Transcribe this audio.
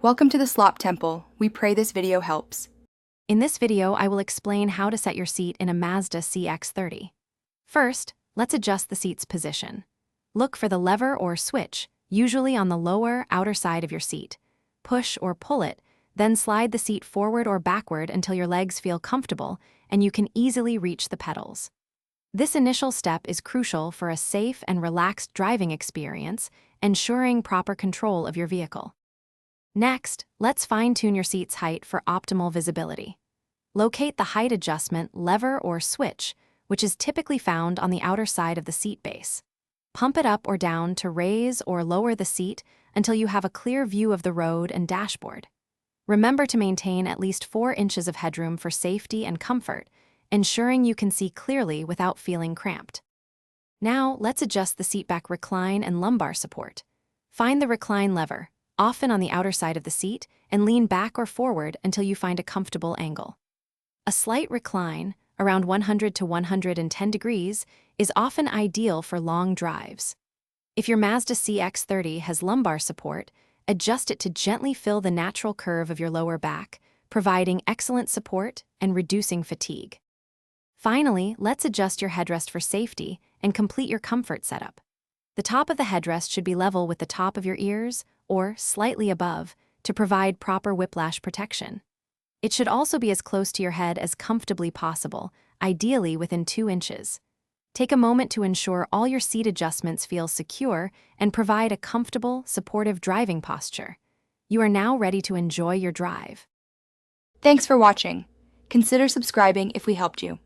Welcome to the Slop Temple. We pray this video helps. In this video, I will explain how to set your seat in a Mazda CX-30. First, let's adjust the seat's position. Look for the lever or switch, usually on the lower, outer side of your seat. Push or pull it, then slide the seat forward or backward until your legs feel comfortable and you can easily reach the pedals. This initial step is crucial for a safe and relaxed driving experience, ensuring proper control of your vehicle. Next, let's fine-tune your seat's height for optimal visibility. Locate the height adjustment lever or switch, which is typically found on the outer side of the seat base. Pump it up or down to raise or lower the seat until you have a clear view of the road and dashboard. Remember to maintain at least 4 inches of headroom for safety and comfort, ensuring you can see clearly without feeling cramped. Now, let's adjust the seatback recline and lumbar support. Find the recline lever, often on the outer side of the seat, and lean back or forward until you find a comfortable angle. A slight recline, around 100 to 110 degrees, is often ideal for long drives. If your Mazda CX-30 has lumbar support, adjust it to gently fill the natural curve of your lower back, providing excellent support and reducing fatigue. Finally, let's adjust your headrest for safety and complete your comfort setup. The top of the headrest should be level with the top of your ears or slightly above to provide proper whiplash protection. It should also be as close to your head as comfortably possible, ideally within 2 inches. Take a moment to ensure all your seat adjustments feel secure and provide a comfortable, supportive driving posture. You are now ready to enjoy your drive. Thanks for watching. Consider subscribing if we helped you.